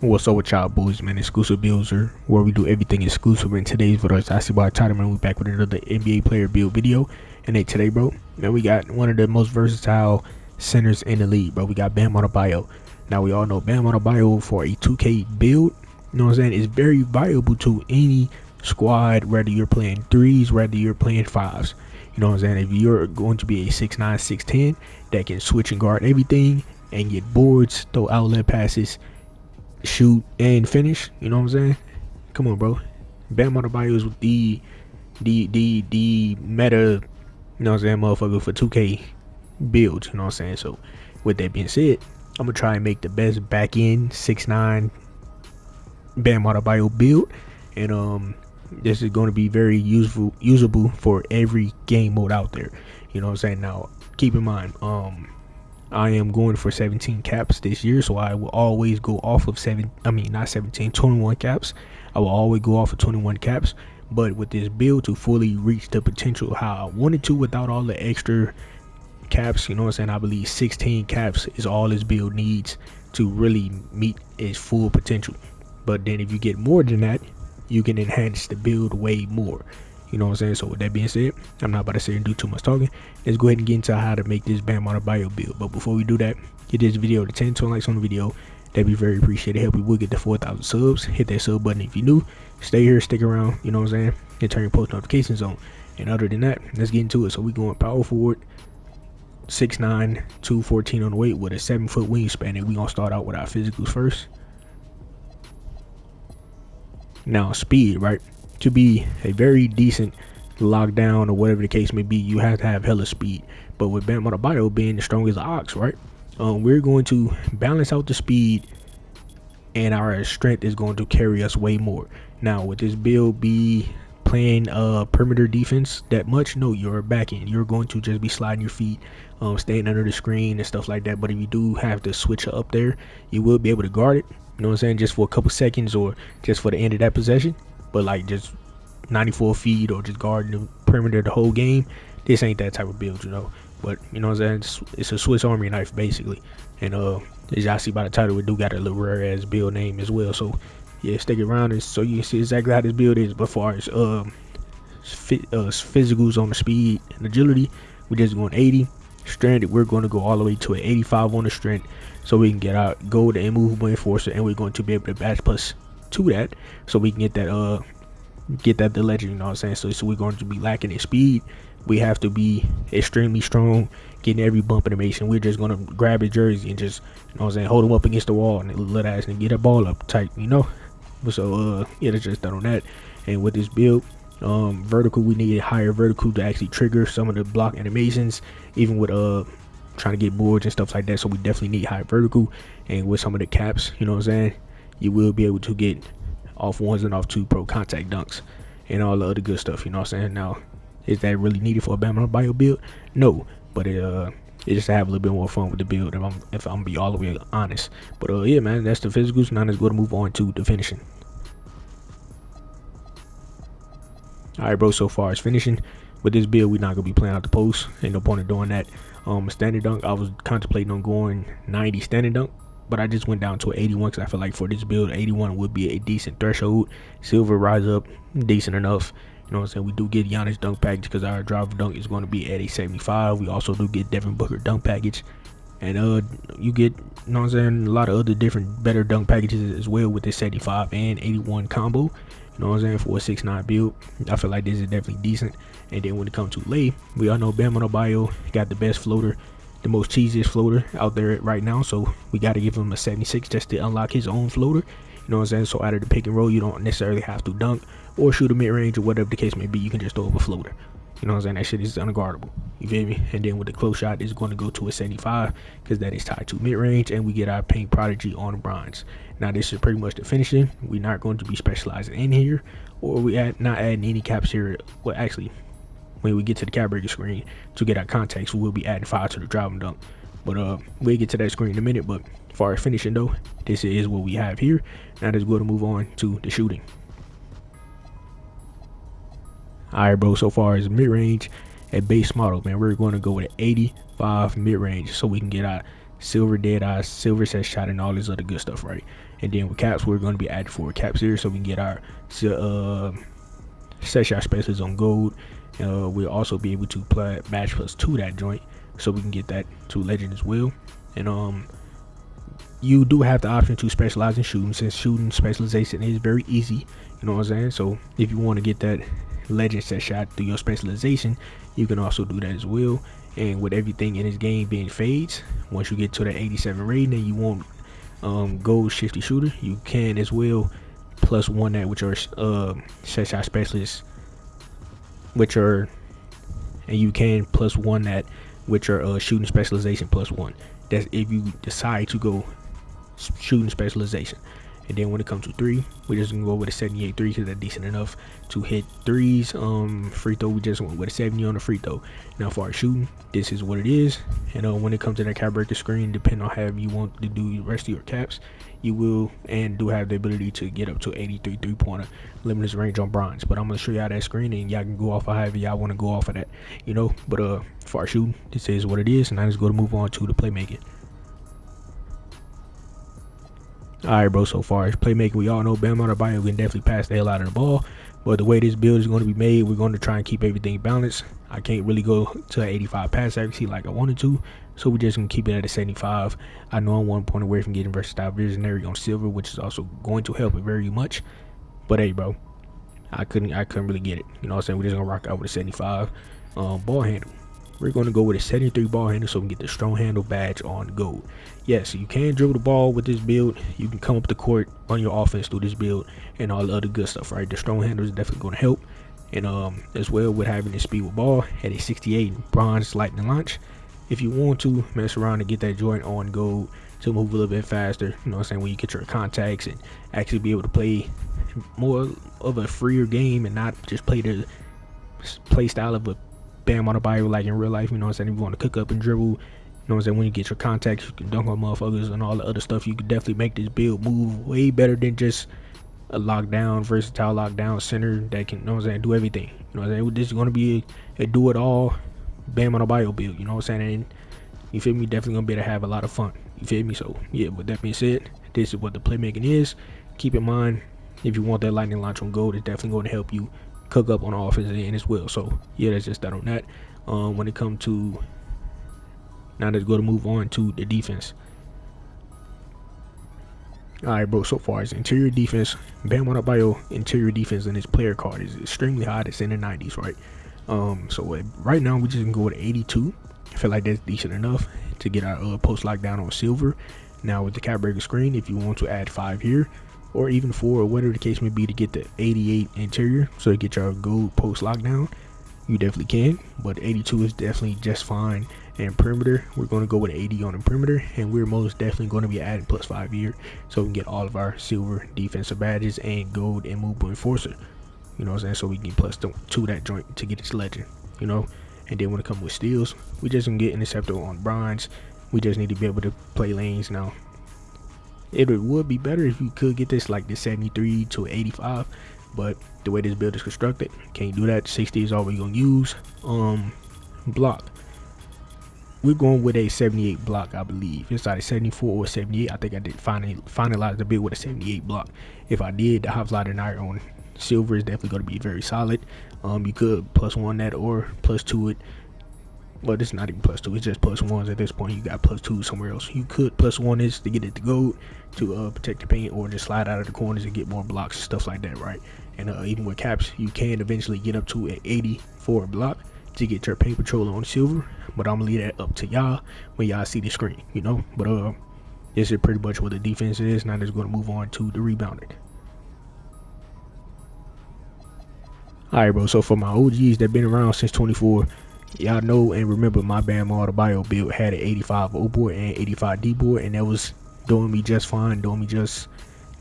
What's up with y'all boys, man? Exclusivebuildz, where we do everything exclusive. In today's video, it's Adebayo title, man. We back with another NBA player build video. And then today, bro, man, we got one of the most versatile centers in the league, bro. We got Bam Adebayo. Now we all know Bam Adebayo for a 2K build, you know what I'm saying, is very viable to any squad, whether you're playing threes, whether you're playing fives. You know what I'm saying? If you're going to be a 6'9", 6'10", that can switch and guard everything and get boards, throw outlet passes, shoot and finish, you know what I'm saying? Come on, bro. Bam Adebayo is the meta, you know what I'm saying, motherfucker for 2K builds, you know what I'm saying? So with that being said, I'm gonna try and make the best back end 6'9" Bam Adebayo build, and this is going to be very usable for every game mode out there, you know what I'm saying? Now keep in mind, I am going for 17 caps this year, so I will always go off of 21 caps. I will always go off of 21 caps, but with this build to fully reach the potential how I wanted to without all the extra caps, you know what I'm saying, I believe 16 caps is all this build needs to really meet its full potential. But then if you get more than that, you can enhance the build way more. You know what I'm saying? So with that being said, I'm not about to sit and do too much talking. Let's go ahead and get into how to make this Bam Adebayo build. But before we do that, get this video to 10 likes on the video. That'd be very appreciated. Help we will get to 4,000 subs. Hit that sub button if you're new. Stay here, stick around, you know what I'm saying? And turn your post notifications on. And other than that, let's get into it. So we going power forward, 6'9", 214 on the weight with a 7-foot wingspan. And we gonna start out with our physicals first. Now speed, right? To be a very decent lockdown or whatever the case may be, you have to have hella speed. But with Bam Adebayo being the strongest ox, right, we're going to balance out the speed, and our strength is going to carry us way more. Now with this build, be playing perimeter defense that much? No, you're back end. You're going to just be sliding your feet, staying under the screen and stuff like that. But if you do have to switch up there, you will be able to guard it, you know what I'm saying, just for a couple seconds or just for the end of that possession. But like just 94 feet or just guarding the perimeter the whole game, this ain't that type of build, you know. But you know what I'm saying, it's a Swiss Army knife basically. And as y'all see by the title, we do got a little rare ass build name as well. So yeah, stick around and so you can see exactly how this build is. But as far as physicals on the speed and agility, we're just going 80. Strength, we're going to go all the way to an 85 on the strength, so we can get our gold and immovable enforcer, and we're going to be able to batch plus to that, so we can get that the legend, you know what I'm saying? So we're going to be lacking in speed. We have to be extremely strong, getting every bump animation. We're just gonna grab his jersey and just, you know what I'm saying, hold him up against the wall and let ass and get a ball up tight, you know. So yeah, that's just that on that. And with this build, vertical, we need a higher vertical to actually trigger some of the block animations, even with trying to get boards and stuff like that. So we definitely need high vertical. And with some of the caps, you know what I'm saying, you will be able to get off ones and off two pro contact dunks and all the other good stuff, you know what I'm saying. Now, is that really needed for a Bam Adebayo build? No, but it's just to have a little bit more fun with the build, if I'm be all the way honest. But yeah, man, that's the physicals. Now let's go to move on to the finishing. All right, bro, so far as finishing with this build, we're not gonna be playing out the post. Ain't no point in doing that. Standing dunk, I was contemplating on going 90 standing dunk, but I just went down to an 81 because I feel like for this build, 81 would be a decent threshold. Silver rise up decent enough, you know what I'm saying. We do get Giannis dunk package because our driver dunk is going to be at a 75. We also do get Devin Booker dunk package, and you get, you know what I'm saying, a lot of other different better dunk packages as well with this 75 and 81 combo. You know what I'm saying, for a 6'9" build, I feel like this is definitely decent. And then when it comes to lay, we all know Bam Adebayo got the best floater, the most cheesiest floater out there right now. So we got to give him a 76 just to unlock his own floater. You know what I'm saying? So out of the pick and roll, you don't necessarily have to dunk or shoot a mid-range or whatever the case may be. You can just throw up a floater. You know what I'm saying? That shit is unguardable. You feel me? And then with the close shot, it's going to go to a 75 because that is tied to mid-range, and we get our paint prodigy on bronze. Now this is pretty much the finishing. We're not going to be specializing in here, or not adding any caps here. Well, actually, when we get to the cap breaker screen to get our context, we will be adding 5 to the driving dunk. But we'll get to that screen in a minute. But as far as finishing though, this is what we have here. Now let's go to move on to the shooting. Alright, bro, so far as mid-range at base model, man, we're going to go with an 85 mid-range so we can get our silver dead eyes, silver set shot, and all this other good stuff, right? And then with caps, we're going to be adding 4 caps here so we can get our set shot specialists on gold. We'll also be able to apply match +2 that joint so we can get that to legend as well. And you do have the option to specialize in shooting, since shooting specialization is very easy, you know what I'm saying? So if you want to get that legend set shot through your specialization, you can also do that as well. And with everything in this game being fades, once you get to that 87 rating and you want gold shifty shooter, you can as well +1 that with your set shot specialist, which are, and you can +1 that with your shooting specialization +1. That's if you decide to go shooting specialization. And then when it comes to 3, we're just gonna go with a 78 3 because that's decent enough to hit 3s. Free throw, we just went with a 70 on the free throw. Now for our shooting, this is what it is. And when it comes to that cap breaker screen, depending on how you want to do the rest of your caps, you will and do have the ability to get up to 83 3-pointer limitless range on bronze. But I'm gonna show y'all that screen and y'all can go off of however y'all want to go off of that, you know. But for our shooting, this is what it is. And now let's go to move on to the playmaking. Alright, bro, so far as playmaking, we all know Bam Adebayo can definitely pass the hell out of the ball. But the way this build is going to be made, we're going to try and keep everything balanced. I can't really go to an 85 pass accuracy like I wanted to, so we're just going to keep it at a 75. I know I'm 1 point away from getting versatile visionary on silver, which is also going to help it very much. But hey, bro, I couldn't really get it. You know what I'm saying? We're just going to rock out with a 75. Ball handle. We're going to go with a 73 ball handle so we can get the strong handle badge on gold. Yes, you can dribble the ball with this build. You can come up the court on your offense through this build and all the other good stuff, right? The strong handle is definitely going to help. And as well with having the speed with ball at a 68 bronze lightning launch. If you want to mess around and get that joint on gold to move a little bit faster, you know what I'm saying, when you get your contacts and actually be able to play more of a freer game and not just play the play style of a Bam Adebayo like in real life, you know what I'm saying? If you want to cook up and dribble, you know what I'm saying, when you get your contacts, you can dunk on motherfuckers and all the other stuff. You can definitely make this build move way better than just a lockdown, versatile lockdown center that can, you know what I'm saying, do everything. You know what I'm saying? This is going to be a do-it-all Bam Adebayo build, you know what I'm saying? And you feel me? Definitely going to be able to have a lot of fun. You feel me? So, yeah, with that being said, this is what the playmaking is. Keep in mind, if you want that lightning launch on gold, it's definitely going to help you cook up on the offensive end as well. So yeah, that's just that on that. When it comes to, now let's go to move on to the defense. Alright, bro, so far as interior defense, Bam Adebayo interior defense in his player card is extremely high. It's in the 90s, right? So right now we just can go with 82. I feel like that's decent enough to get our post lockdown on silver. Now with the cap breaker screen, if you want to add 5 here, or even 4, or whatever the case may be, to get the 88 interior, so to get your gold post lockdown, you definitely can. But 82 is definitely just fine. And perimeter, we're going to go with 80 on the perimeter, and we're most definitely going to be adding +5 here, so we can get all of our silver defensive badges and gold and movable enforcer. You know what I'm saying? So we can get +2 that joint to get its legend. You know. And then when it comes with steals, we just can get interceptor on bronze. We just need to be able to play lanes now. It would be better if you could get this like the 73 to 85, but the way this build is constructed, can't do that. 60 is all we're gonna use. Block, we're going with a 78 block, I believe. It's either 74 or 78. I think I did finalize the build with a 78 block. If I did, the Hoplite and Iron on silver is definitely going to be very solid. You could +1 that or +2 it. But it's not even +2, it's just +1s at this point. You got +2 somewhere else. You could +1 this to get it to gold to protect the paint, or just slide out of the corners and get more blocks, stuff like that, right? And even with caps, you can eventually get up to an 80 for a block to get your paint patrol on silver. But I'm gonna leave that up to y'all when y'all see the screen, you know. But this is pretty much what the defense is. Now just gonna move on to the rebounding. Alright, bro, so for my OGs that been around since 24, y'all know and remember my Bam Adebayo build had an 85 O board and 85 D board, and that was doing me just fine, doing me just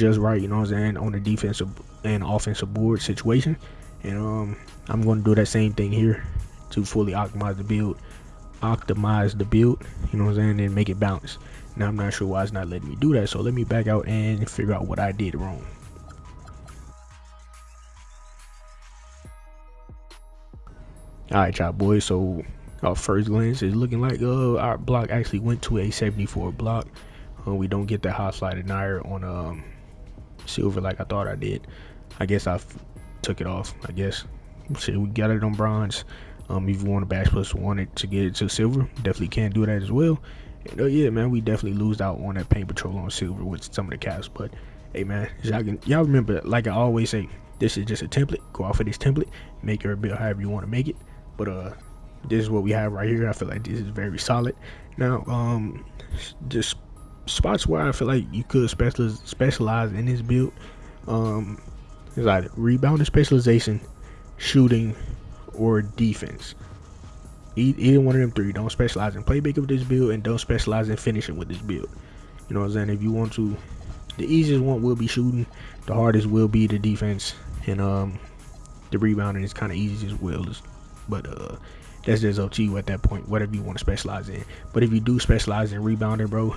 right, you know what I'm saying, on the defensive and offensive board situation. And I'm going to do that same thing here to fully optimize the build, you know what I'm saying, and make it balanced. Now I'm not sure why it's not letting me do that, so let me back out and figure out what I did wrong. Alright, y'all boys, so our first glance is looking like our block actually went to a 74 block. We don't get that hot slide denier on silver like I thought I did. I guess I took it off. I guess shit, we got it on bronze. If you want a bash plus one it to get it to silver, definitely can do that as well. And yeah, man, we definitely lose out on that paint patrol on silver with some of the caps. But hey, man, y'all remember, like I always say, this is just a template. Go off of this template, make your build however you want to make it. But this is what we have right here. I feel like this is very solid. Now, just spots where I feel like you could specialize in this build. It's either rebounding specialization, shooting, or defense. Either one of them three. Don't specialize in playmaking with this build, and don't specialize in finishing with this build. You know what I'm saying? If you want to, the easiest one will be shooting. The hardest will be the defense, and the rebounding is kind of easy as well. But that's just up to you at that point, whatever you want to specialize in. But if you do specialize in rebounding, bro,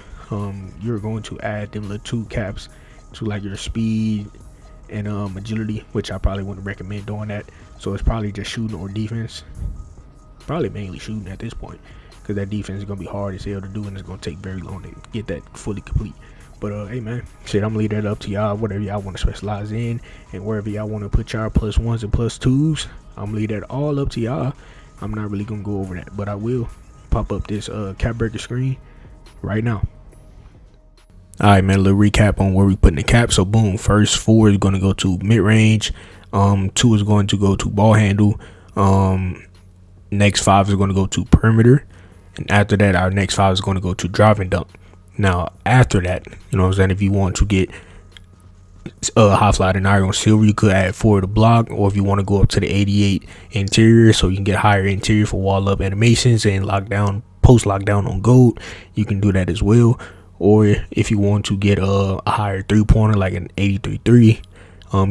you're going to add them little 2 caps to like your speed and agility, which I probably wouldn't recommend doing that. So it's probably just shooting or defense. Probably mainly shooting at this point, because that defense is gonna be hard as hell to do, and it's gonna take very long to get that fully complete. But hey, man, shit, I'm gonna leave that up to y'all. Whatever y'all want to specialize in, and wherever y'all want to put y'all +1s and +2s, I'm gonna leave that all up to y'all. I'm not really gonna go over that, but I will pop up this cap breaker screen right now. Alright, man, a little recap on where we putting the cap. So boom, first 4 is going to go to mid-range, 2 is going to go to ball handle, next 5 is going to go to perimeter, and after that our next 5 is going to go to driving dunk. Now after that, you know what I'm saying, if you want to get hot slide and iron on silver, you could add 4 to block, or if you want to go up to the 88 interior so you can get higher interior for wall up animations and lockdown, post lockdown on gold, you can do that as well. Or if you want to get a higher 3-pointer like an 83-3,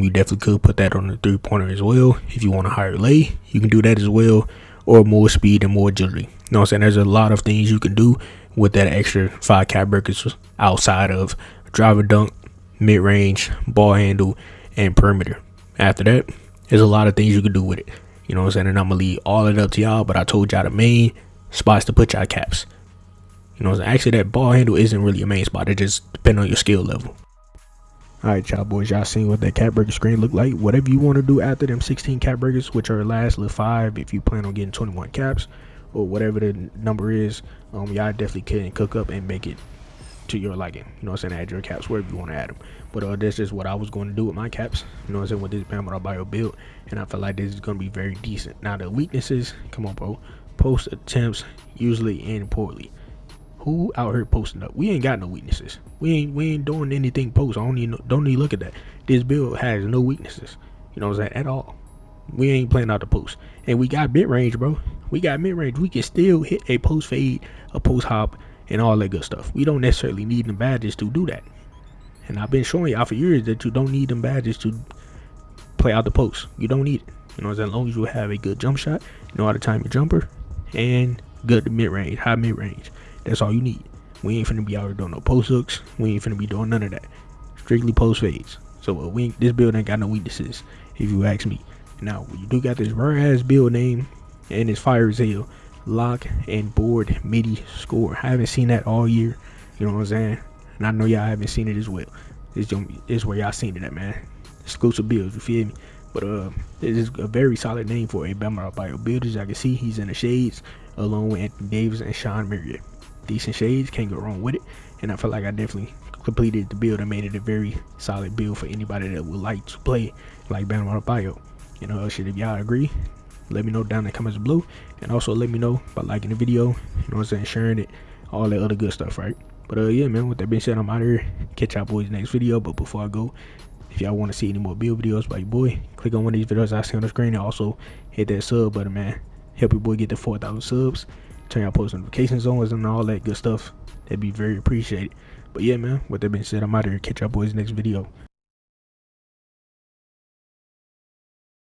you definitely could put that on the 3-pointer as well. If you want a higher lay, you can do that as well, or more speed and more agility. You know what I'm saying? There's a lot of things you can do with that extra 5 cap breakers outside of driver dunk, mid-range, ball handle, and perimeter. After that, there's a lot of things you can do with it. You know what I'm saying? And I'm gonna leave all of it up to y'all, but I told y'all the main spots to put y'all caps. You know what I'm saying? Actually, that ball handle isn't really a main spot. It just depends on your skill level. Alright, y'all boys, y'all seen what that cap breaker screen look like. Whatever you want to do after them 16 cap breakers, which are last little 5 if you plan on getting 21 caps, or whatever the number is, y'all definitely can cook up and make it to your liking. You know what I'm saying? Add your caps wherever you want to add them. But that's just what I was going to do with my caps. You know what I'm saying? With this Adebayo build, and I feel like this is going to be very decent. Now the weaknesses, come on, bro. Post attempts usually end poorly. Who out here posting up? We ain't got no weaknesses. We ain't doing anything post. Don't need look at that. This build has no weaknesses. You know what I'm saying? At all. We ain't playing out the post. And we got mid range, bro. We got mid range. We can still hit a post fade, a post hop, and all that good stuff. We don't necessarily need them badges to do that. And I've been showing y'all for years that you don't need them badges to play out the post. You don't need it. You know what I'm saying? As long as you have a good jump shot, you know how to time your jumper, and good mid range, high mid range. That's all you need. We ain't finna be out here doing no post hooks. We ain't finna be doing none of that. Strictly post fades. So this build ain't got no weaknesses, if you ask me. Now, you do got this rare ass build name, and it's fire as hell. Lock and board MIDDY score. I haven't seen that all year. You know what I'm saying? And I know y'all haven't seen it as well. This is where y'all seen it at, man. Exclusivebuildz, you feel me? But this is a very solid name for a Adebayo build. As I can see, he's in the shades along with Anthony Davis and Sean Marriott. Decent shades, can't go wrong with it. And I feel like I definitely completed the build and made it a very solid build for anybody that would like to play like Adebayo. You know, shit, if y'all agree, let me know down in the comments below. And also let me know by liking the video, you know what I'm saying, sharing it, all that other good stuff, right? But yeah, man, with that being said, I'm out here. Catch y'all boys next video. But before I go, if y'all want to see any more build videos by your boy, click on one of these videos I see on the screen, and also hit that sub button, man. Help your boy get to 4,000 subs. Turn your post notifications on and all that good stuff. That'd be very appreciated. But yeah, man, with that being said, I'm out here. Catch y'all boys next video.